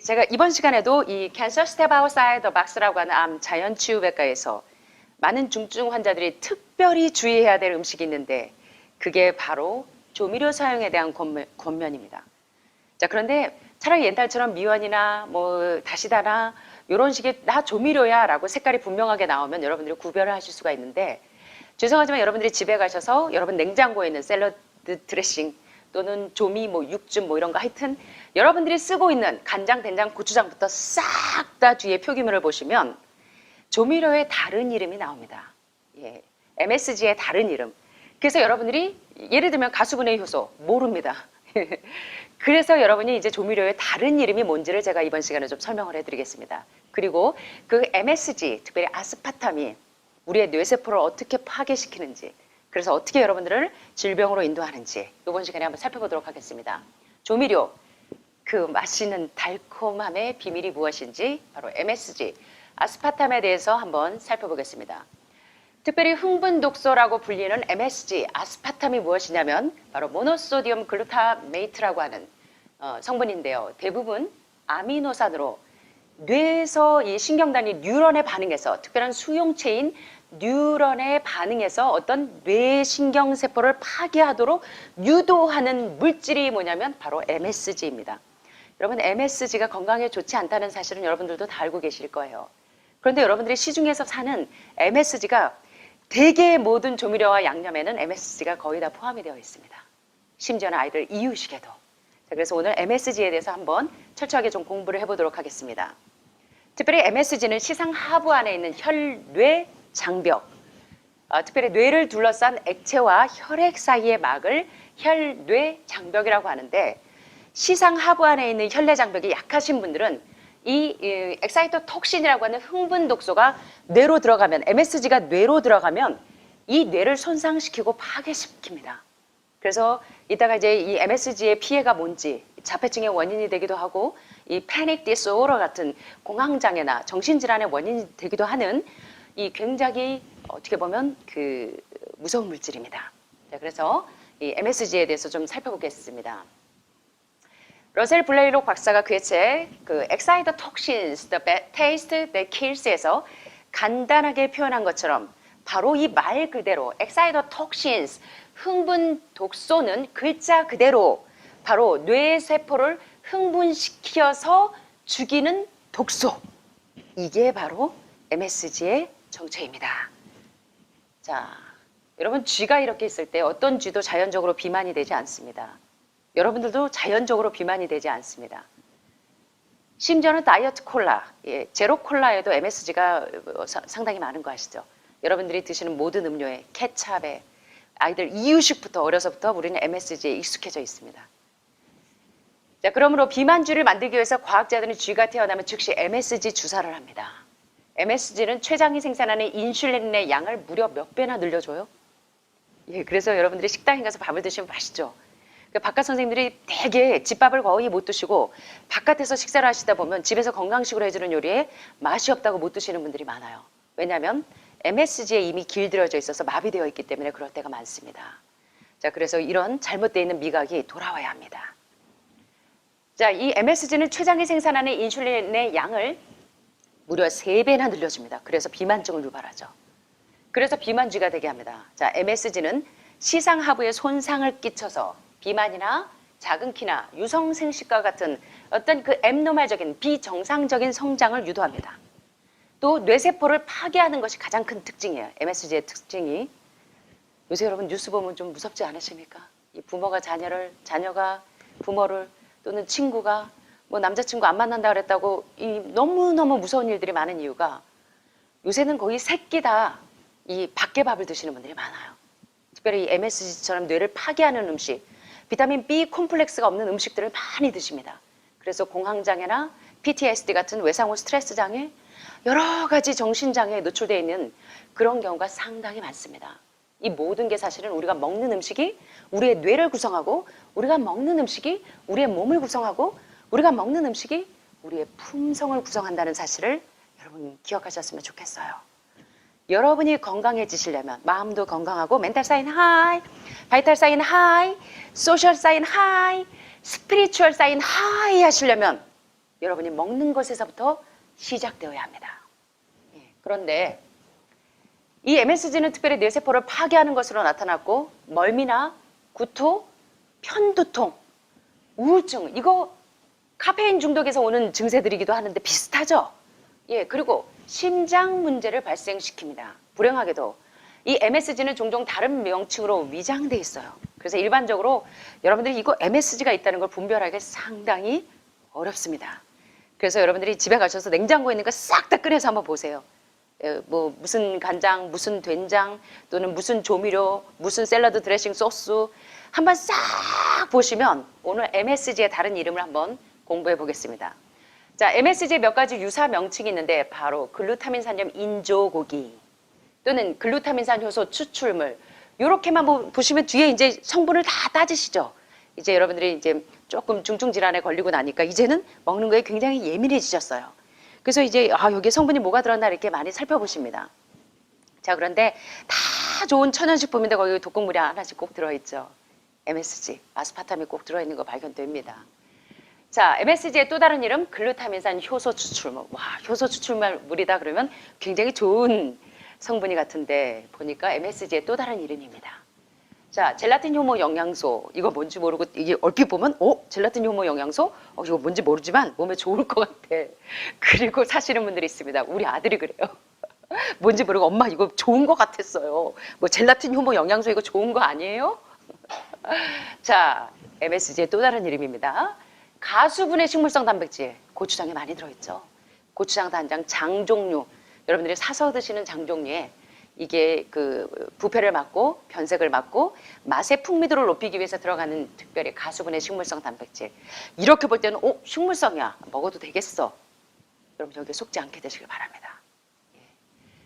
제가 이번 시간에도 이 Cancer Step Outside the Box라고 하는 암 자연치유백과에서 많은 중증 환자들이 특별히 주의해야 될 음식이 있는데 그게 바로 조미료 사용에 대한 권면입니다. 자, 그런데 차라리 옛날처럼 미원이나 뭐 다시다나 이런 식의 나 조미료야 라고 색깔이 분명하게 나오면 여러분들이 구별을 하실 수가 있는데 죄송하지만 여러분들이 집에 가셔서 여러분 냉장고에 있는 샐러드 드레싱 또는 조미 뭐 육즙 뭐 이런 거 하여튼 여러분들이 쓰고 있는 간장, 된장, 고추장부터 싹 다 뒤에 표기물을 보시면 조미료의 다른 이름이 나옵니다. 예, MSG의 다른 이름. 그래서 여러분들이 예를 들면 가수분해 효소 모릅니다. 그래서 여러분이 이제 조미료의 다른 이름이 뭔지를 제가 이번 시간에 좀 설명을 해드리겠습니다. 그리고 그 MSG, 특별히 아스파탐이 우리의 뇌세포를 어떻게 파괴시키는지, 그래서 어떻게 여러분들을 질병으로 인도하는지 이번 시간에 한번 살펴보도록 하겠습니다. 조미료, 그 맛있는 달콤함의 비밀이 무엇인지 바로 MSG, 아스파탐에 대해서 한번 살펴보겠습니다. 특별히 흥분 독소라고 불리는 MSG, 아스파탐이 무엇이냐면 바로 모노소디움 글루타메이트라고 하는 성분인데요. 대부분 아미노산으로 뇌에서 이 신경단위 뉴런에 반응해서 특별한 수용체인 뉴런에 반응해서 어떤 뇌신경세포를 파괴하도록 유도하는 물질이 뭐냐면 바로 MSG입니다. 여러분 MSG가 건강에 좋지 않다는 사실은 여러분들도 다 알고 계실 거예요. 그런데 여러분들이 시중에서 사는 MSG가 대개 모든 조미료와 양념에는 MSG가 거의 다 포함이 되어 있습니다. 심지어는 아이들 이유식에도. 자, 그래서 오늘 MSG에 대해서 한번 철저하게 좀 공부를 해보도록 하겠습니다. 특별히 MSG는 시상 하부 안에 있는 혈뇌 장벽, 특별히 뇌를 둘러싼 액체와 혈액 사이의 막을 혈뇌 장벽이라고 하는데 시상 하부 안에 있는 혈뇌 장벽이 약하신 분들은 이 엑사이토톡신이라고 하는 흥분 독소가 뇌로 들어가면 MSG가 뇌로 들어가면 이 뇌를 손상시키고 파괴시킵니다. 그래서 이따가 이제 이 MSG의 피해가 뭔지 자폐증의 원인이 되기도 하고 이 패닉 디스오더 같은 공황장애나 정신질환의 원인이 되기도 하는 이 굉장히 어떻게 보면 그 무서운 물질입니다. 자, 그래서 이 MSG에 대해서 좀 살펴보겠습니다. 러셀 블레이록 박사가 그의 책 그 Excite Toxins, The Taste That Kills에서 간단하게 표현한 것처럼 바로 이 말 그대로 Excite Toxins, 흥분 독소는 글자 그대로 바로 뇌세포를 흥분시켜서 죽이는 독소. 이게 바로 MSG의 정체입니다. 자, 여러분 쥐가 이렇게 있을 때 어떤 쥐도 자연적으로 비만이 되지 않습니다. 여러분들도 자연적으로 비만이 되지 않습니다. 심지어는 다이어트 콜라, 제로 콜라에도 MSG가 상당히 많은 거 아시죠? 여러분들이 드시는 모든 음료에 케찹에 아이들 이유식부터 어려서부터 우리는 MSG에 익숙해져 있습니다. 자, 그러므로 비만쥐를 만들기 위해서 과학자들은 쥐가 태어나면 즉시 MSG 주사를 합니다. MSG는 췌장이 생산하는 인슐린의 양을 무려 몇 배나 늘려줘요? 예, 그래서 여러분들이 식당에 가서 밥을 드시면 맛있죠? 바깥 선생님들이 대개 집밥을 거의 못 드시고 바깥에서 식사를 하시다 보면 집에서 건강식으로 해주는 요리에 맛이 없다고 못 드시는 분들이 많아요. 왜냐하면 MSG에 이미 길들여져 있어서 마비되어 있기 때문에 그럴 때가 많습니다. 자, 그래서 이런 잘못되어 있는 미각이 돌아와야 합니다. 자, 이 MSG는 췌장이 생산하는 인슐린의 양을 무려 3배나 늘려줍니다. 그래서 비만증을 유발하죠. 그래서 비만쥐가 되게 합니다. 자, MSG는 시상 하부에 손상을 끼쳐서 비만이나 작은 키나 유성생식과 같은 어떤 그 앱노말적인 비정상적인 성장을 유도합니다. 또 뇌세포를 파괴하는 것이 가장 큰 특징이에요. MSG의 특징이. 요새 여러분 뉴스 보면 좀 무섭지 않으십니까? 이 부모가 자녀가 부모를 또는 친구가 뭐 남자친구 안 만난다 그랬다고 이 너무너무 무서운 일들이 많은 이유가 요새는 거의 새끼 다 이 밖에 밥을 드시는 분들이 많아요. 특별히 이 MSG처럼 뇌를 파괴하는 음식, 비타민 B 콤플렉스가 없는 음식들을 많이 드십니다. 그래서 공황장애나 PTSD 같은 외상후 스트레스 장애, 여러 가지 정신장애에 노출되어 있는 그런 경우가 상당히 많습니다. 이 모든 게 사실은 우리가 먹는 음식이 우리의 뇌를 구성하고 우리가 먹는 음식이 우리의 몸을 구성하고 우리가 먹는 음식이 우리의 품성을 구성한다는 사실을 여러분 기억하셨으면 좋겠어요. 여러분이 건강해지시려면 마음도 건강하고 멘탈 사인 하이, 바이탈 사인 하이, 소셜 사인 하이, 스피리추얼 사인 하이 하시려면 여러분이 먹는 것에서부터 시작되어야 합니다. 그런데 이 MSG는 특별히 뇌세포를 파괴하는 것으로 나타났고 멀미나 구토, 편두통, 우울증 이거 카페인 중독에서 오는 증세들이기도 하는데 비슷하죠? 예, 그리고 심장 문제를 발생시킵니다. 불행하게도 이 MSG는 종종 다른 명칭으로 위장돼 있어요. 그래서 일반적으로 여러분들이 이거 MSG가 있다는 걸 분별하기 상당히 어렵습니다. 그래서 여러분들이 집에 가셔서 냉장고에 있는 거 싹 다 꺼내서 한번 보세요. 뭐 무슨 간장, 무슨 된장 또는 무슨 조미료, 무슨 샐러드 드레싱 소스 한번 싹 보시면 오늘 MSG의 다른 이름을 한번 공부해 보겠습니다. 자, MSG의 몇 가지 유사 명칭이 있는데 바로 글루타민산염 인조고기 또는 글루타민산 효소 추출물 이렇게만 보시면 뒤에 이제 성분을 다 따지시죠. 이제 여러분들이 이제 조금 중증 질환에 걸리고 나니까 이제는 먹는 거에 굉장히 예민해지셨어요. 그래서 이제 여기에 성분이 뭐가 들었나 이렇게 많이 살펴보십니다. 자, 그런데 다 좋은 천연식품인데 거기 독극물이 하나씩 꼭 들어있죠. MSG, 아스파탐이 꼭 들어있는 거 발견됩니다. 자, MSG의 또 다른 이름 글루타민산 효소 추출물. 와, 효소 추출물이다 그러면 굉장히 좋은 성분이 같은데 보니까 MSG의 또 다른 이름입니다. 자, 젤라틴 효모 영양소 이거 뭔지 모르고 이게 얼핏 보면 젤라틴 효모 영양소? 이거 뭔지 모르지만 몸에 좋을 것 같아. 그리고 사시는 분들이 있습니다. 우리 아들이 그래요. 뭔지 모르고 엄마 이거 좋은 것 같았어요. 뭐 젤라틴 효모 영양소 이거 좋은 거 아니에요? 자, MSG의 또 다른 이름입니다. 가수분해 식물성 단백질, 고추장에 많이 들어있죠. 고추장, 단장, 장 종류, 여러분들이 사서 드시는 장 종류에 이게 그 부패를 막고 변색을 막고 맛의 풍미도를 높이기 위해서 들어가는 특별히 가수분해 식물성 단백질. 이렇게 볼 때는 식물성이야. 먹어도 되겠어. 여러분 여기에 속지 않게 되시길 바랍니다.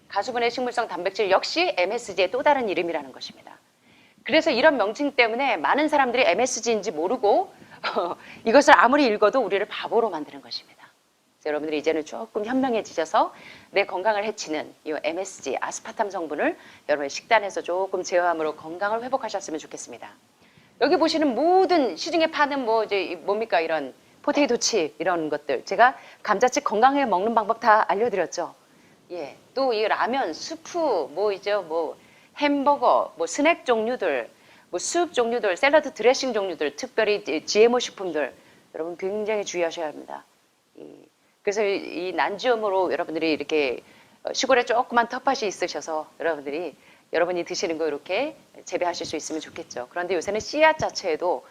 가수분해 식물성 단백질 역시 MSG의 또 다른 이름이라는 것입니다. 그래서 이런 명칭 때문에 많은 사람들이 MSG인지 모르고 이것을 아무리 읽어도 우리를 바보로 만드는 것입니다. 그래서 여러분들이 이제는 조금 현명해지셔서 내 건강을 해치는 이 MSG, 아스파탐 성분을 여러분의 식단에서 조금 제어함으로 건강을 회복하셨으면 좋겠습니다. 여기 보시는 모든 시중에 파는 뭡니까 이런 포테이토 칩 이런 것들 제가 감자칩 건강하게 먹는 방법 다 알려드렸죠. 예, 또 이 라면, 수프, 햄버거, 스낵 종류들, 수프 종류들, 샐러드 드레싱 종류들, 특별히 GMO 식품들 여러분 굉장히 주의하셔야 합니다. 그래서 이 난주염으로 여러분들이 이렇게 시골에 조그만 텃밭이 있으셔서 여러분이 드시는 거 이렇게 재배하실 수 있으면 좋겠죠. 그런데 요새는 씨앗 자체에도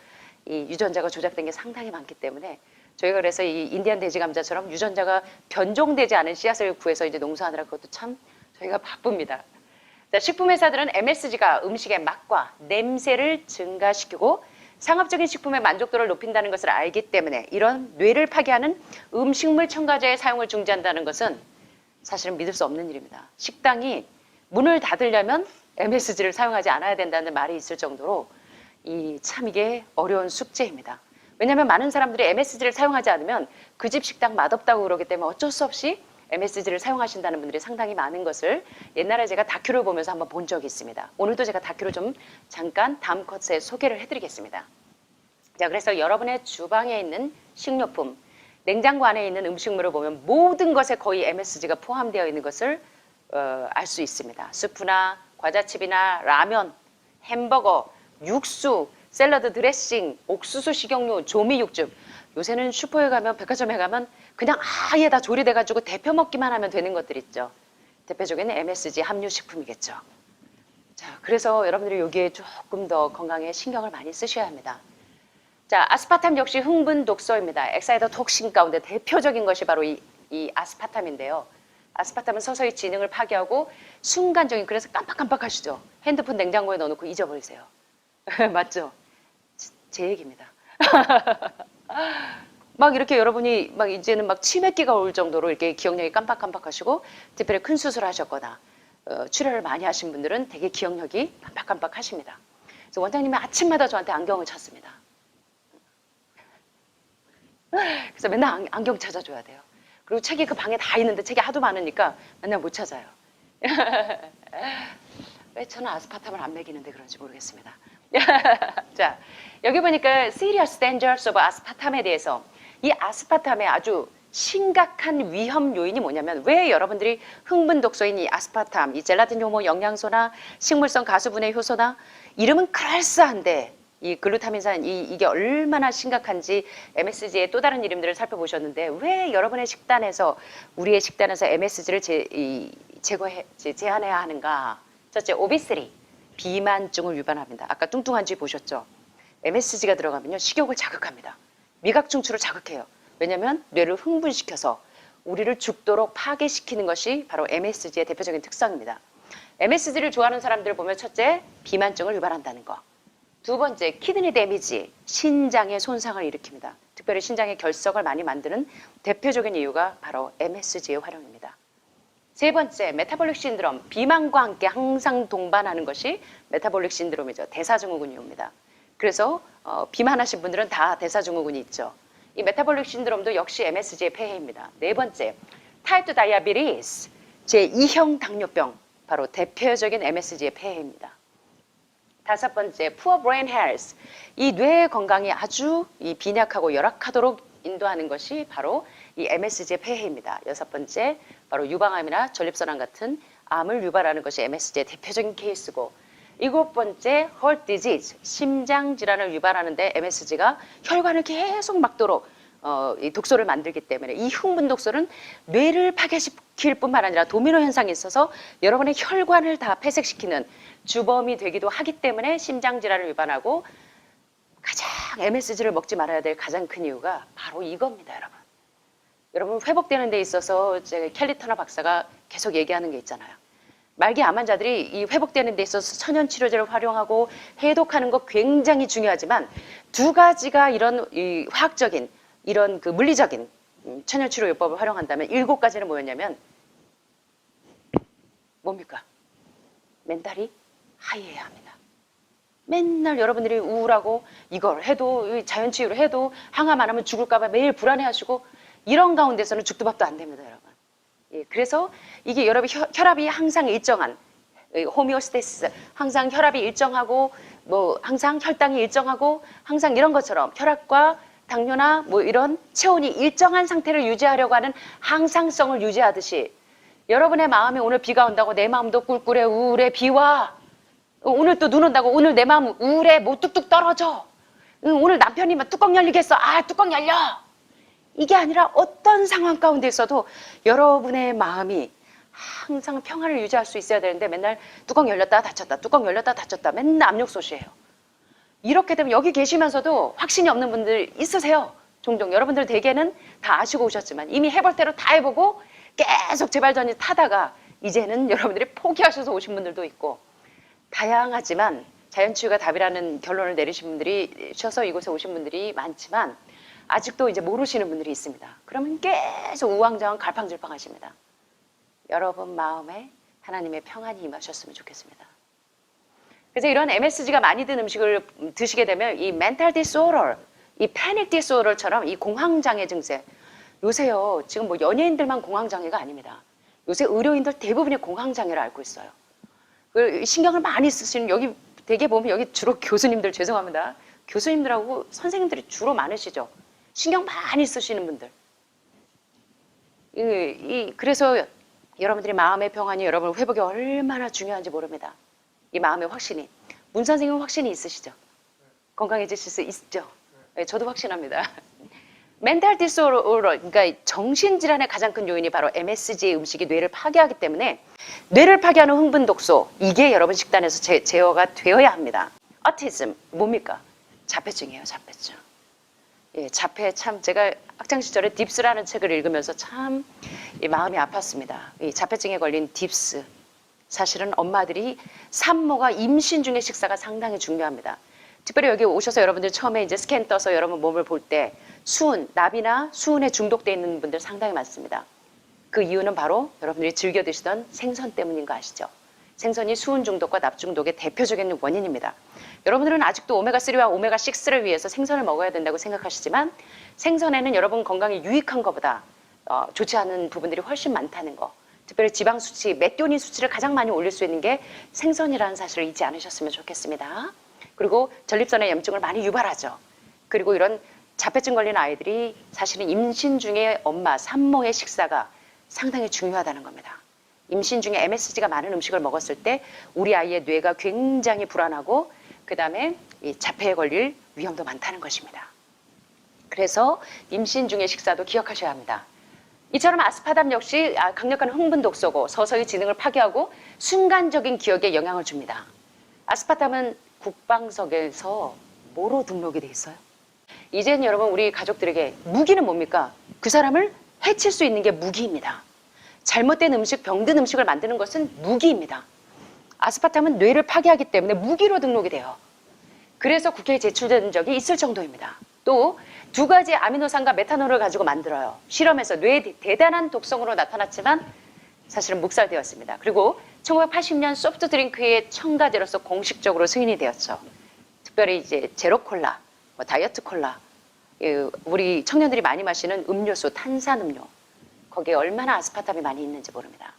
이 유전자가 조작된 게 상당히 많기 때문에 저희가 그래서 이 인디안 돼지 감자처럼 유전자가 변종되지 않은 씨앗을 구해서 이제 농사하느라 그것도 참 저희가 바쁩니다. 자, 식품회사들은 MSG가 음식의 맛과 냄새를 증가시키고 상업적인 식품의 만족도를 높인다는 것을 알기 때문에 이런 뇌를 파괴하는 음식물 첨가제의 사용을 중지한다는 것은 사실은 믿을 수 없는 일입니다. 식당이 문을 닫으려면 MSG를 사용하지 않아야 된다는 말이 있을 정도로 이게 어려운 숙제입니다. 왜냐하면 많은 사람들이 MSG를 사용하지 않으면 그 집 식당 맛없다고 그러기 때문에 어쩔 수 없이 MSG를 사용하신다는 분들이 상당히 많은 것을 옛날에 제가 다큐를 보면서 한번 본 적이 있습니다. 오늘도 제가 다큐를 좀 잠깐 다음 컷에 소개를 해드리겠습니다. 자, 그래서 여러분의 주방에 있는 식료품, 냉장고 안에 있는 음식물을 보면 모든 것에 거의 MSG가 포함되어 있는 것을 알 수 있습니다. 수프나 과자칩이나 라면, 햄버거, 육수, 샐러드 드레싱, 옥수수 식용유, 조미 육즙. 요새는 슈퍼에 가면 백화점에 가면 그냥 아예 다 조리돼가지고 데펴 먹기만 하면 되는 것들 있죠. 대표적인 MSG 함유 식품이겠죠. 자, 그래서 여러분들이 여기에 조금 더 건강에 신경을 많이 쓰셔야 합니다. 자, 아스파탐 역시 흥분 독소입니다. 엑사이더 톡신 가운데 대표적인 것이 바로 이 아스파탐인데요. 아스파탐은 서서히 지능을 파괴하고 순간적인, 그래서 깜빡깜빡하시죠. 핸드폰 냉장고에 넣어놓고 잊어버리세요. 맞죠? 제 얘기입니다. 막 이렇게 여러분이 막 이제는 막 치매기가 올 정도로 이렇게 기억력이 깜빡깜빡하시고 특별히 큰 수술을 하셨거나 출혈을 많이 하신 분들은 되게 기억력이 깜빡깜빡하십니다. 그래서 원장님이 아침마다 저한테 안경을 찾습니다. 그래서 맨날 안경 찾아줘야 돼요. 그리고 책이 그 방에 다 있는데 책이 하도 많으니까 맨날 못 찾아요. 왜 저는 아스파탐을 안 먹이는데 그런지 모르겠습니다. 자, 여기 보니까 Serious Dangers of Aspartame에 대해서 이 아스파탐의 아주 심각한 위험 요인이 뭐냐면 왜 여러분들이 흥분 독소인 이 아스파탐, 이 젤라틴 효모 영양소나 식물성 가수분해 효소나 이름은 그럴싸한데 이 글루타민산 이게 얼마나 심각한지 MSG의 또 다른 이름들을 살펴보셨는데 왜 여러분의 식단에서 우리의 식단에서 MSG를 제한해야 하는가? 첫째, 오비시티, 비만증을 유발합니다. 아까 뚱뚱한지 보셨죠? MSG가 들어가면요 식욕을 자극합니다. 미각 충출을 자극해요. 왜냐하면 뇌를 흥분시켜서 우리를 죽도록 파괴시키는 것이 바로 MSG의 대표적인 특성입니다. MSG를 좋아하는 사람들을 보면 첫째, 비만증을 유발한다는 거. 두 번째, 키드니 데미지, 신장의 손상을 일으킵니다. 특별히 신장의 결석을 많이 만드는 대표적인 이유가 바로 MSG의 활용입니다. 세 번째, 메타볼릭 신드롬, 비만과 함께 항상 동반하는 것이 메타볼릭 신드롬이죠. 대사증후군 이유입니다. 그래서 비만하신 분들은 다 대사증후군이 있죠. 이 메타볼릭 신드롬도 역시 MSG의 폐해입니다. 네 번째, 타입 2 다이아비티스, 제2형 당뇨병, 바로 대표적인 MSG의 폐해입니다. 다섯 번째, poor brain health, 이 뇌 건강이 아주 빈약하고 열악하도록 인도하는 것이 바로 이 MSG의 폐해입니다. 여섯 번째, 바로 유방암이나 전립선암 같은 암을 유발하는 것이 MSG의 대표적인 케이스고, 일곱 번째, heart disease, 심장 질환을 유발하는데 MSG가 혈관을 계속 막도록 이 독소를 만들기 때문에 이 흥분 독소는 뇌를 파괴시킬 뿐만 아니라 도미노 현상이 있어서 여러분의 혈관을 다 폐색시키는 주범이 되기도 하기 때문에 심장 질환을 유발하고 가장 MSG를 먹지 말아야 될 가장 큰 이유가 바로 이겁니다, 여러분. 여러분 회복되는 데 있어서 제가 켈리 터너 박사가 계속 얘기하는 게 있잖아요. 말기 암 환자들이 이 회복되는 데 있어서 천연 치료제를 활용하고 해독하는 거 굉장히 중요하지만 두 가지가 이런 이 화학적인 이런 그 물리적인 천연 치료 요법을 활용한다면 7가지는 뭐였냐면 뭡니까? 멘탈이 하이해야 합니다. 맨날 여러분들이 우울하고 이걸 해도 자연치유를 해도 항암 안 하면 죽을까봐 매일 불안해하시고 이런 가운데서는 죽도 밥도 안 됩니다, 여러분. 예, 그래서 이게 여러분 혈압이 항상 일정한 호미오스테시스, 항상 혈압이 일정하고 뭐 항상 혈당이 일정하고 항상 이런 것처럼 혈압과 당뇨나 뭐 이런 체온이 일정한 상태를 유지하려고 하는 항상성을 유지하듯이 여러분의 마음이 오늘 비가 온다고 내 마음도 꿀꿀해 우울해 비와 오늘 또 눈 온다고 오늘 내 마음 우울해 못 뚝뚝 떨어져 오늘 남편이 막 뚜껑 열리겠어 뚜껑 열려 이게 아니라 어떤 상황 가운데 있어도 여러분의 마음이 항상 평안을 유지할 수 있어야 되는데 맨날 뚜껑 열렸다 닫혔다 뚜껑 열렸다 닫혔다 맨날 압력솥이에요. 이렇게 되면 여기 계시면서도 확신이 없는 분들 있으세요. 종종 여러분들 대개는 다 아시고 오셨지만 이미 해볼 대로 다 해보고 계속 제발전이 타다가 이제는 여러분들이 포기하셔서 오신 분들도 있고 다양하지만 자연치유가 답이라는 결론을 내리신 분들이 쉬어서 이곳에 오신 분들이 많지만 아직도 이제 모르시는 분들이 있습니다. 그러면 계속 우왕좌왕 갈팡질팡 하십니다. 여러분 마음에 하나님의 평안이 임하셨으면 좋겠습니다. 그래서 이런 MSG가 많이 든 음식을 드시게 되면 이 mental disorder, 이 panic disorder처럼 이 공황장애 증세 요새요 지금 뭐 연예인들만 공황장애가 아닙니다. 요새 의료인들 대부분이 공황장애를 앓고 있어요. 신경을 많이 쓰시는 여기 대개 보면 여기 주로 교수님들 죄송합니다. 교수님들하고 선생님들이 주로 많으시죠. 신경 많이 쓰시는 분들. 그래서 여러분들이 마음의 평안이 여러분 회복이 얼마나 중요한지 모릅니다. 이 마음의 확신이. 문 선생님은 확신이 있으시죠? 건강해지실 수 있죠? 네, 저도 확신합니다. 멘탈 디스오더, 그러니까 정신질환의 가장 큰 요인이 바로 MSG의 음식이 뇌를 파괴하기 때문에 뇌를 파괴하는 흥분 독소, 이게 여러분 식단에서 제어가 되어야 합니다. 어티즘, 뭡니까? 자폐증이에요, 자폐증. 예, 자폐 참 제가 학창시절에 딥스라는 책을 읽으면서 참 마음이 아팠습니다. 이 자폐증에 걸린 딥스. 사실은 엄마들이 산모가 임신 중에 식사가 상당히 중요합니다. 특별히 여기 오셔서 여러분들 처음에 이제 스캔 떠서 여러분 몸을 볼 때 수은, 납이나 수은에 중독되어 있는 분들 상당히 많습니다. 그 이유는 바로 여러분들이 즐겨 드시던 생선 때문인 거 아시죠? 생선이 수은 중독과 납 중독의 대표적인 원인입니다. 여러분들은 아직도 오메가3와 오메가6를 위해서 생선을 먹어야 된다고 생각하시지만 생선에는 여러분 건강에 유익한 것보다 좋지 않은 부분들이 훨씬 많다는 거. 특별히 지방 수치, 메티오닌 수치를 가장 많이 올릴 수 있는 게 생선이라는 사실을 잊지 않으셨으면 좋겠습니다. 그리고 전립선의 염증을 많이 유발하죠. 그리고 이런 자폐증 걸린 아이들이 사실은 임신 중에 엄마, 산모의 식사가 상당히 중요하다는 겁니다. 임신 중에 MSG가 많은 음식을 먹었을 때 우리 아이의 뇌가 굉장히 불안하고 그 다음에 자폐에 걸릴 위험도 많다는 것입니다. 그래서 임신 중의 식사도 기억하셔야 합니다. 이처럼 아스파탐 역시 강력한 흥분 독소고 서서히 지능을 파괴하고 순간적인 기억에 영향을 줍니다. 아스파탐은 국방석에서 뭐로 등록이 돼 있어요? 이제는 여러분 우리 가족들에게 무기는 뭡니까? 그 사람을 해칠 수 있는 게 무기입니다. 잘못된 음식, 병든 음식을 만드는 것은 무기입니다. 아스파탐은 뇌를 파괴하기 때문에 무기로 등록이 돼요. 그래서 국회에 제출된 적이 있을 정도입니다. 또 두 가지 아미노산과 메탄올을 가지고 만들어요. 실험에서 뇌에 대단한 독성으로 나타났지만 사실은 묵살되었습니다. 그리고 1980년 소프트드링크의 첨가제로서 공식적으로 승인이 되었죠. 특별히 이제 제로콜라, 다이어트 콜라, 우리 청년들이 많이 마시는 음료수, 탄산음료, 거기에 얼마나 아스파탐이 많이 있는지 모릅니다.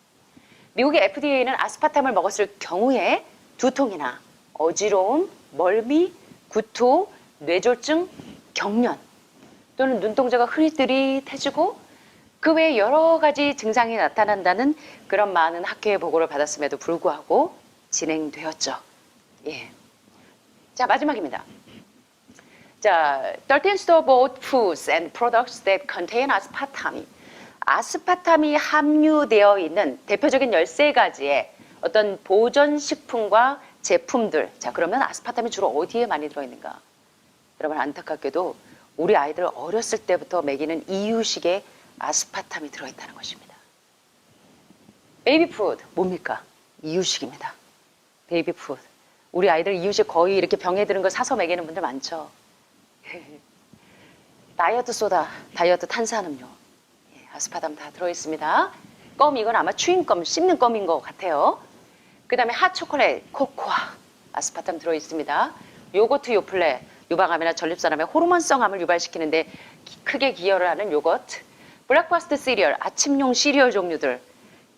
미국의 FDA는 아스파탐을 먹었을 경우에 두통이나 어지러움, 멀미, 구토, 뇌졸중, 경련 또는 눈동자가 흐릿흐릿해지고 그 외에 여러 가지 증상이 나타난다는 그런 많은 학회의 보고를 받았음에도 불구하고 진행되었죠. 예. 자, 마지막입니다. 자, 13 store-bought foods and products that contain aspartame. 아스파탐이 함유되어 있는 대표적인 13가지의 어떤 보존식품과 제품들. 자, 그러면 아스파탐이 주로 어디에 많이 들어있는가? 여러분 안타깝게도 우리 아이들 어렸을 때부터 먹이는 이유식에 아스파탐이 들어있다는 것입니다. 베이비 푸드 뭡니까? 이유식입니다. 베이비 푸드. 우리 아이들 이유식 거의 이렇게 병에 드는 거 사서 먹이는 분들 많죠. 다이어트 소다, 다이어트 탄산음료, 아스파탐 다 들어있습니다. 껌 이건 아마 추잉껌, 씹는 껌인 것 같아요. 그 다음에 핫초콜릿, 코코아, 아스파탐 들어있습니다. 요거트 요플레, 유방암이나 전립선암의 호르몬성암을 유발시키는데 크게 기여를 하는 요거트, 블랙퍼스트 시리얼, 아침용 시리얼 종류들.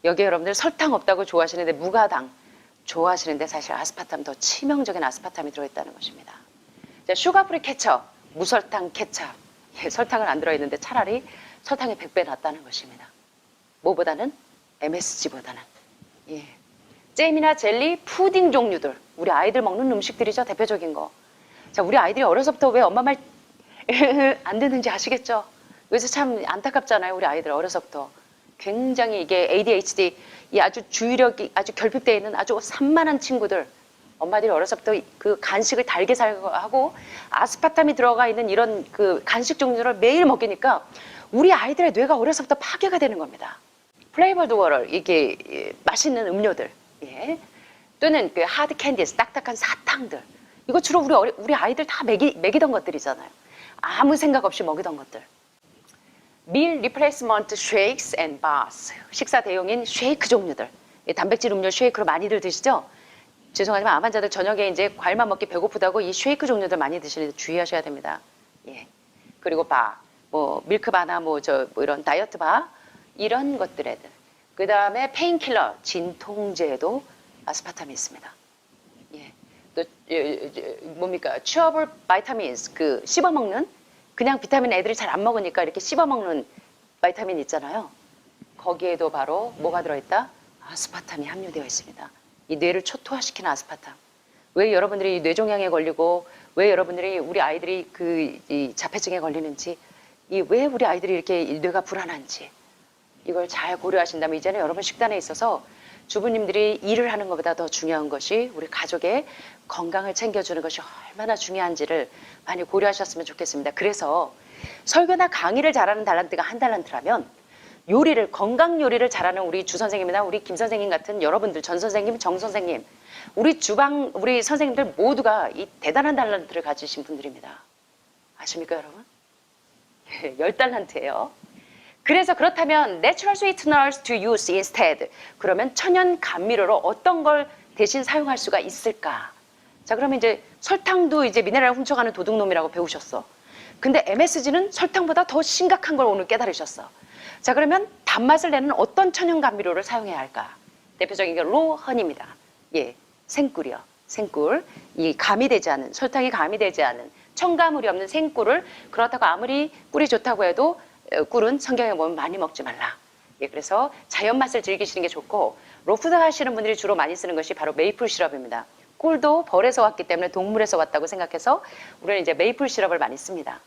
여기에 여러분들 설탕 없다고 좋아하시는데 무가당 좋아하시는데 사실 아스파탐 더 치명적인 아스파탐이 들어있다는 것입니다. 자, 슈가프리 케첩, 무설탕 케첩. 예, 설탕은 안 들어있는데 차라리 설탕이 100배 낫다는 것입니다. 뭐보다는? MSG보다는. 예. 잼이나 젤리, 푸딩 종류들. 우리 아이들 먹는 음식들이죠. 대표적인 거. 자, 우리 아이들이 어려서부터 왜 엄마 말 안 듣는지 아시겠죠? 그래서 참 안타깝잖아요. 우리 아이들 어려서부터. 굉장히 이게 ADHD, 이 아주 주의력이 아주 결핍되어 있는 아주 산만한 친구들. 엄마들이 어려서부터 그 간식을 달게 하고 아스파탐이 들어가 있는 이런 그 간식 종류를 매일 먹이니까 우리 아이들의 뇌가 어려서부터 파괴가 되는 겁니다. 플레이버드 워터, 이게 맛있는 음료들. 예. 또는 그 하드 캔디스, 딱딱한 사탕들. 이거 주로 우리 아이들 다 먹이던 것들이잖아요. 아무 생각 없이 먹이던 것들. 밀 리플레이스먼트 쉐이크스 앤 바스. 식사 대용인 쉐이크 종류들. 단백질 음료 쉐이크로 많이들 드시죠? 죄송하지만 암 환자들 저녁에 이제 과일만 먹기 배고프다고 이 쉐이크 종류들 많이 드시는데 주의하셔야 됩니다. 예. 그리고 밀크바나 이런 다이어트 바 이런 것들에 그 다음에 페인킬러 진통제에도 아스파탐이 있습니다. 예. 또 뭡니까? 추어블 바이타민스 그 씹어먹는 그냥 비타민 애들이 잘 안 먹으니까 이렇게 씹어먹는 바이타민 있잖아요. 거기에도 바로 뭐가 들어있다? 아스파탐이 함유되어 있습니다. 이 뇌를 초토화시키는 아스파탐. 왜 여러분들이 뇌종양에 걸리고 왜 여러분들이 우리 아이들이 이 자폐증에 걸리는지 왜 우리 아이들이 이렇게 뇌가 불안한지 이걸 잘 고려하신다면 이제는 여러분 식단에 있어서 주부님들이 일을 하는 것보다 더 중요한 것이 우리 가족의 건강을 챙겨주는 것이 얼마나 중요한지를 많이 고려하셨으면 좋겠습니다. 그래서 설교나 강의를 잘하는 달란트가 한 달란트라면 요리를 건강 요리를 잘하는 우리 주 선생님이나 우리 김 선생님 같은 여러분들 전 선생님, 정 선생님 우리 선생님들 모두가 이 대단한 달란트를 가지신 분들입니다. 아십니까 여러분? 10달란트예요. 그래서 그렇다면 natural sweeteners to use instead. 그러면 천연 감미료로 어떤 걸 대신 사용할 수가 있을까? 자, 그러면 이제 설탕도 이제 미네랄 훔쳐가는 도둑놈이라고 배우셨어. 근데 MSG는 설탕보다 더 심각한 걸 오늘 깨달으셨어. 자, 그러면 단맛을 내는 어떤 천연 감미료를 사용해야 할까? 대표적인 게 로헌입니다. 예, 생꿀이요. 생꿀. 이 가미되지 않은, 설탕이 가미되지 않은 첨가물이 없는 생꿀을, 그렇다고 아무리 꿀이 좋다고 해도 꿀은 성경에 보면 많이 먹지 말라. 예, 그래서 자연 맛을 즐기시는 게 좋고, 로푸드 하시는 분들이 주로 많이 쓰는 것이 바로 메이플 시럽입니다. 꿀도 벌에서 왔기 때문에 동물에서 왔다고 생각해서 우리는 이제 메이플 시럽을 많이 씁니다.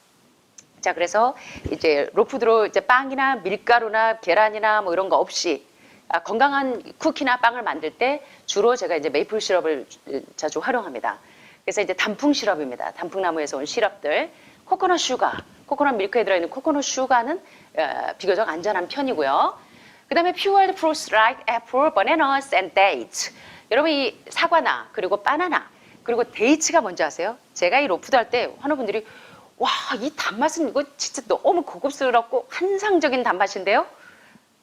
자, 그래서 이제 로푸드로 이제 빵이나 밀가루나 계란이나 뭐 이런 거 없이 건강한 쿠키나 빵을 만들 때 주로 제가 이제 메이플 시럽을 자주 활용합니다. 그래서 이제 단풍 시럽입니다. 단풍나무에서 온 시럽들, 코코넛 슈가, 코코넛 밀크에 들어있는 코코넛 슈가는 비교적 안전한 편이고요. 그 다음에 pure fruits like apple, bananas and dates. 여러분 이 사과나 그리고 바나나 그리고 데이츠가 뭔지 아세요? 제가 이 로푸드 할 때 환우분들이 와, 이 단맛은 이거 진짜 너무 고급스럽고 환상적인 단맛인데요?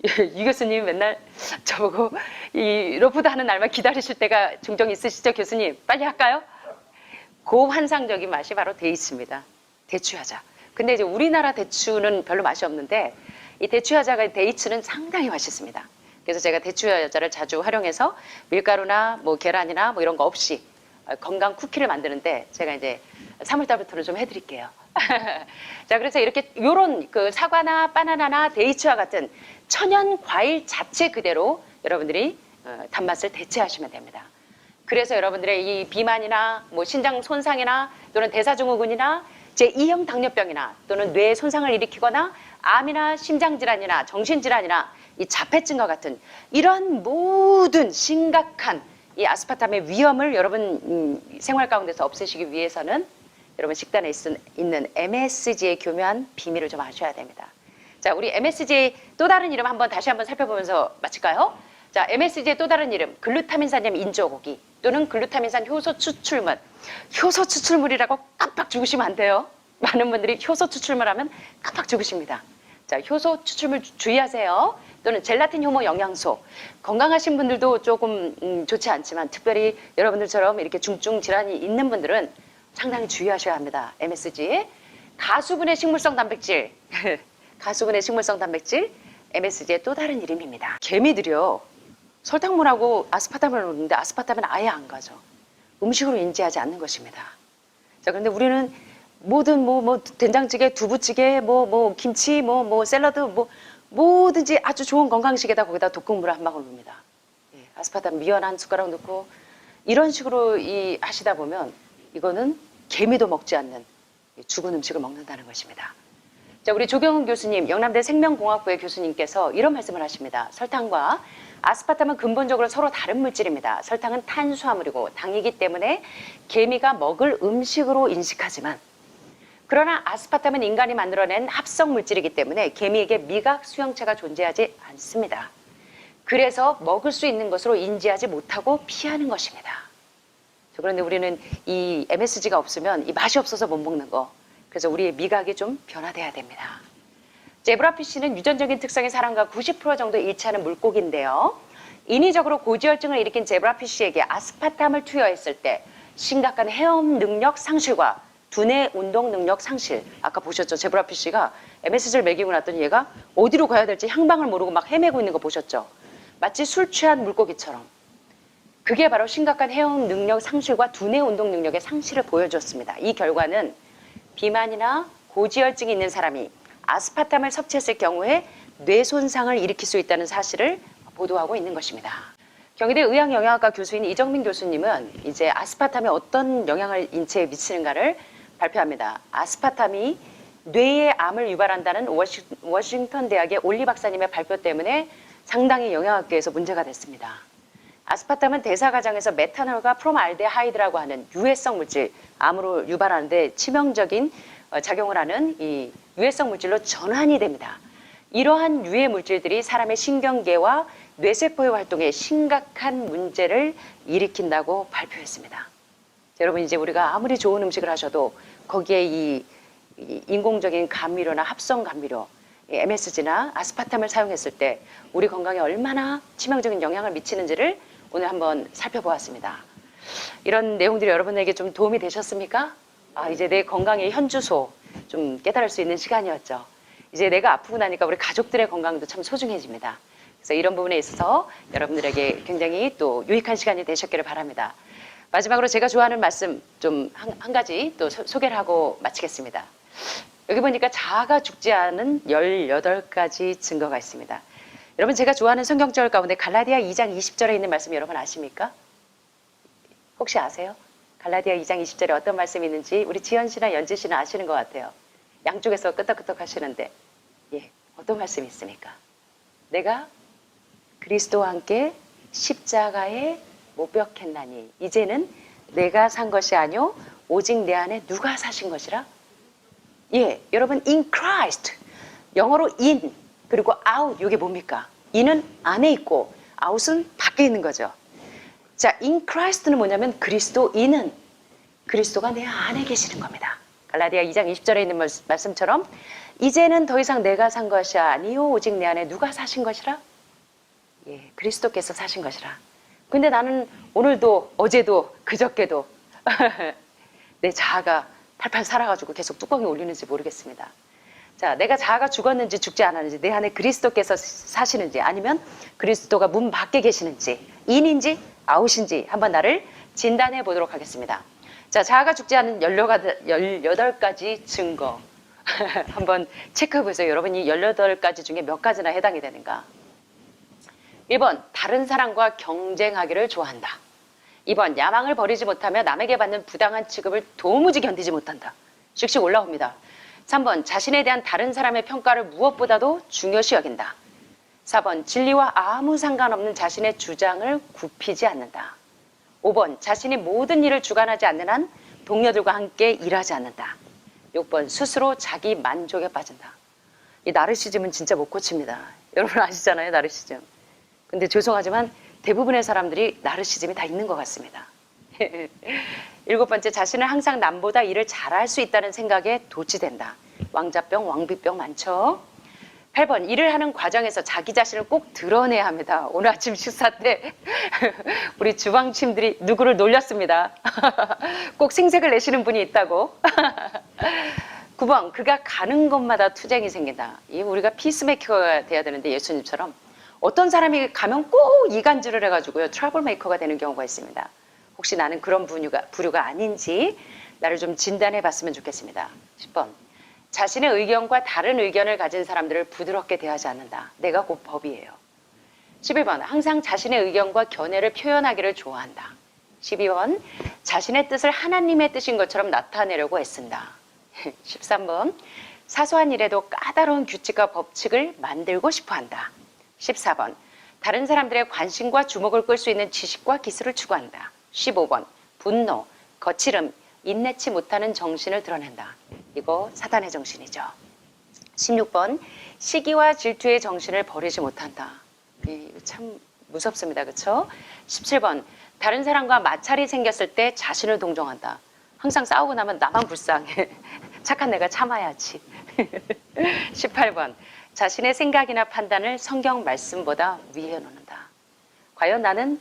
이 교수님 맨날 저보고 이 로푸드 하는 날만 기다리실 때가 종종 있으시죠, 교수님? 빨리 할까요? 고환상적인 맛이 바로 데이츠입니다. 대추야자. 근데 이제 우리나라 대추는 별로 맛이 없는데 이 대추야자가 데이츠는 상당히 맛있습니다. 그래서 제가 대추야자를 자주 활용해서 밀가루나 뭐 계란이나 뭐 이런 거 없이 건강 쿠키를 만드는데 제가 이제 3월달부터는 좀 해드릴게요. 자, 그래서 이렇게 요런 그 사과나 바나나나 데이츠와 같은 천연 과일 자체 그대로 여러분들이 단맛을 대체하시면 됩니다. 그래서 여러분들의 이 비만이나 뭐 신장 손상이나 또는 대사증후군이나 제2형 당뇨병이나 또는 뇌 손상을 일으키거나 암이나 심장질환이나 정신질환이나 이 자폐증과 같은 이런 모든 심각한 이 아스파탐의 위험을 여러분 생활 가운데서 없애시기 위해서는 여러분 식단에 있는 MSG의 교묘한 비밀을 좀 아셔야 됩니다. 자, 우리 MSG의 또 다른 이름 다시 한번 살펴보면서 마칠까요? 자, MSG의 또 다른 이름, 글루타민산염 인조고기 또는 글루타민산 효소 추출물. 효소 추출물이라고 깜빡 죽으시면 안 돼요. 많은 분들이 효소 추출물 하면 깜빡 죽으십니다. 자, 효소 추출물 주의하세요. 또는 젤라틴 효모 영양소. 건강하신 분들도 조금 좋지 않지만 특별히 여러분들처럼 이렇게 중증 질환이 있는 분들은 상당히 주의하셔야 합니다. MSG. 가수분해 식물성 단백질. 가수분해 식물성 단백질. MSG의 또 다른 이름입니다. 개미들이요. 설탕물하고 아스파탐을 넣는데 아스파탐은 아예 안 가죠. 음식으로 인지하지 않는 것입니다. 자, 그런데 우리는 모든 된장찌개, 두부찌개, 김치, 샐러드, 뭐든지 아주 좋은 건강식에다 거기다 독극물을 한 방울 넣습니다. 예, 아스파탐 미연 한 숟가락 넣고 이런 식으로 하시다 보면 이거는 개미도 먹지 않는 죽은 음식을 먹는다는 것입니다. 자, 우리 조경훈 교수님, 영남대 생명공학부의 교수님께서 이런 말씀을 하십니다. 설탕과 아스파탐은 근본적으로 서로 다른 물질입니다. 설탕은 탄수화물이고 당이기 때문에 개미가 먹을 음식으로 인식하지만 그러나 아스파탐은 인간이 만들어낸 합성 물질이기 때문에 개미에게 미각 수용체가 존재하지 않습니다. 그래서 먹을 수 있는 것으로 인지하지 못하고 피하는 것입니다. 그런데 우리는 이 MSG가 없으면 이 맛이 없어서 못 먹는 거. 그래서 우리의 미각이 좀 변화돼야 됩니다. 제브라피쉬는 유전적인 특성이 사람과 90% 정도 일치하는 물고기인데요. 인위적으로 고지혈증을 일으킨 제브라피쉬에게 아스파탐을 투여했을 때 심각한 헤엄 능력 상실과 두뇌 운동 능력 상실. 아까 보셨죠? 제브라피쉬가 MSG를 먹이고 났더니 얘가 어디로 가야 될지 향방을 모르고 막 헤매고 있는 거 보셨죠? 마치 술 취한 물고기처럼. 그게 바로 심각한 헤엄 능력 상실과 두뇌 운동 능력의 상실을 보여줬습니다. 이 결과는 비만이나 고지혈증이 있는 사람이 아스파탐을 섭취했을 경우에 뇌 손상을 일으킬 수 있다는 사실을 보도하고 있는 것입니다. 경희대 의학영양학과 교수인 이정민 교수님은 이제 아스파탐이 어떤 영향을 인체에 미치는가를 발표합니다. 아스파탐이 뇌의 암을 유발한다는 워싱턴 대학의 올리 박사님의 발표 때문에 상당히 영양학계에서 문제가 됐습니다. 아스파탐은 대사 과정에서 메탄올과 프롬알데하이드라고 하는 유해성 물질, 암으로 유발하는데 치명적인 작용을 하는 이 유해성 물질로 전환이 됩니다. 이러한 유해 물질들이 사람의 신경계와 뇌세포의 활동에 심각한 문제를 일으킨다고 발표했습니다. 여러분, 이제 우리가 아무리 좋은 음식을 하셔도 거기에 이 인공적인 감미료나 합성 감미료, MSG나 아스파탐을 사용했을 때 우리 건강에 얼마나 치명적인 영향을 미치는지를 오늘 한번 살펴보았습니다. 이런 내용들이 여러분에게 좀 도움이 되셨습니까? 이제 내 건강의 현주소 좀 깨달을 수 있는 시간이었죠. 이제 내가 아프고 나니까 우리 가족들의 건강도 참 소중해집니다. 그래서 이런 부분에 있어서 여러분들에게 굉장히 또 유익한 시간이 되셨기를 바랍니다. 마지막으로 제가 좋아하는 말씀 좀 한 가지 또 소개를 하고 마치겠습니다. 여기 보니까 자아가 죽지 않은 18가지 증거가 있습니다. 여러분, 제가 좋아하는 성경절 가운데 갈라디아 2장 20절에 있는 말씀 여러분 아십니까? 혹시 아세요? 갈라디아 2장 20절에 어떤 말씀이 있는지 우리 지연 씨나 연지 씨는 아시는 것 같아요. 양쪽에서 끄덕끄덕 하시는데, 어떤 말씀이 있습니까? 내가 그리스도와 함께 십자가에 못 박혔나니 이제는 내가 산 것이 아니요 오직 내 안에 누가 사신 것이라? 여러분, in Christ, 영어로 in 그리고 out, 이게 뭡니까? in은 안에 있고 out은 밖에 있는 거죠. 자, in Christ는 뭐냐면 그리스도인은 그리스도가 내 안에 계시는 겁니다. 갈라디아 2장 20절에 있는 말씀처럼 이제는 더 이상 내가 산 것이 아니요 오직 내 안에 누가 사신 것이라? 그리스도께서 사신 것이라. 근데 나는 오늘도 어제도 그저께도 내 자아가 팔팔 살아가지고 계속 뚜껑이 울리는지 모르겠습니다. 자, 내가 자아가 죽었는지 죽지 않았는지, 내 안에 그리스도께서 사시는지, 아니면 그리스도가 문 밖에 계시는지, 인인지 아웃인지 한번 나를 진단해 보도록 하겠습니다. 자, 자아가 죽지 않은 18가지 증거 한번 체크해 보세요. 여러분이 18가지 중에 몇 가지나 해당이 되는가? 1번, 다른 사람과 경쟁하기를 좋아한다. 2번, 야망을 버리지 못하며 남에게 받는 부당한 취급을 도무지 견디지 못한다. 씩씩 올라옵니다. 3번, 자신에 대한 다른 사람의 평가를 무엇보다도 중요시 여긴다. 4번, 진리와 아무 상관없는 자신의 주장을 굽히지 않는다. 5번, 자신이 모든 일을 주관하지 않는 한 동료들과 함께 일하지 않는다. 6번, 스스로 자기 만족에 빠진다. 이 나르시즘은 진짜 못 고칩니다. 여러분 아시잖아요, 나르시즘. 근데 죄송하지만 대부분의 사람들이 나르시즘이 다 있는 것 같습니다. 7번째, 자신은 항상 남보다 일을 잘할 수 있다는 생각에 도취된다. 왕자병, 왕비병 많죠. 8번, 일을 하는 과정에서 자기 자신을 꼭 드러내야 합니다. 오늘 아침 식사 때 우리 주방침들이 누구를 놀렸습니다. 꼭 생색을 내시는 분이 있다고. 9번, 그가 가는 곳마다 투쟁이 생긴다. 우리가 피스메이커가 돼야 되는데 예수님처럼 어떤 사람이 가면 꼭 이간질을 해가지고요 트러블 메이커가 되는 경우가 있습니다. 혹시 나는 그런 부류가 아닌지 나를 좀 진단해 봤으면 좋겠습니다. 10번, 자신의 의견과 다른 의견을 가진 사람들을 부드럽게 대하지 않는다. 내가 곧 법이에요. 11번, 항상 자신의 의견과 견해를 표현하기를 좋아한다. 12번, 자신의 뜻을 하나님의 뜻인 것처럼 나타내려고 애쓴다. 13번, 사소한 일에도 까다로운 규칙과 법칙을 만들고 싶어한다. 14번, 다른 사람들의 관심과 주목을 끌 수 있는 지식과 기술을 추구한다. 15번, 분노, 거칠음, 인내치 못하는 정신을 드러낸다. 이거 사단의 정신이죠. 16번, 시기와 질투의 정신을 버리지 못한다. 참 무섭습니다. 그렇죠? 17번, 다른 사람과 마찰이 생겼을 때 자신을 동정한다. 항상 싸우고 나면 나만 불쌍해. 착한 내가 참아야지. 18번, 자신의 생각이나 판단을 성경 말씀보다 위에 놓는다. 과연 나는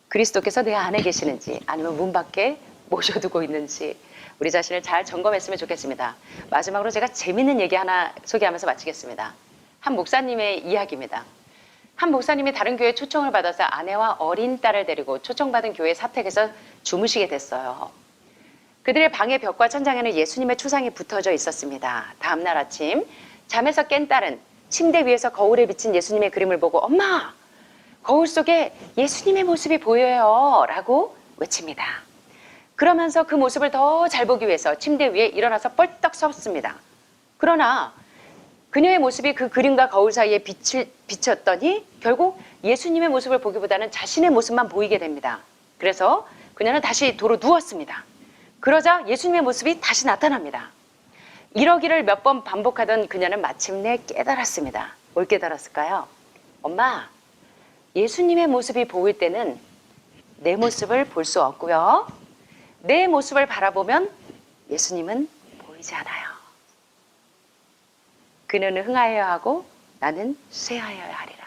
그리스도께서 내 안에 계시는지 아니면 문 밖에 모셔두고 있는지 우리 자신을 잘 점검했으면 좋겠습니다. 마지막으로 제가 재밌는 얘기 하나 소개하면서 마치겠습니다. 한 목사님의 이야기입니다. 한 목사님이 다른 교회에 초청을 받아서 아내와 어린 딸을 데리고 초청받은 교회 사택에서 주무시게 됐어요. 그들의 방의 벽과 천장에는 예수님의 초상이 붙어져 있었습니다. 다음날 아침 잠에서 깬 딸은 침대 위에서 거울에 비친 예수님의 그림을 보고 엄마! 거울 속에 예수님의 모습이 보여요 라고 외칩니다. 그러면서 그 모습을 더 잘 보기 위해서 침대 위에 일어나서 뻘떡 섰습니다. 그러나 그녀의 모습이 그 그림과 거울 사이에 비쳤더니 결국 예수님의 모습을 보기보다는 자신의 모습만 보이게 됩니다. 그래서 그녀는 다시 도로 누웠습니다. 그러자 예수님의 모습이 다시 나타납니다. 이러기를 몇 번 반복하던 그녀는 마침내 깨달았습니다. 뭘 깨달았을까요? 엄마, 예수님의 모습이 보일 때는 내 모습을 볼 수 없고요. 내 모습을 바라보면 예수님은 보이지 않아요. 그는 흥하여야 하고 나는 쇠하여야 하리라.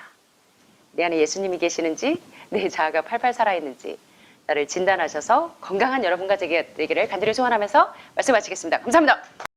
내 안에 예수님이 계시는지 내 자아가 팔팔 살아있는지 나를 진단하셔서 건강한 여러분과 되기를 간절히 소원하면서 말씀 마치겠습니다. 감사합니다.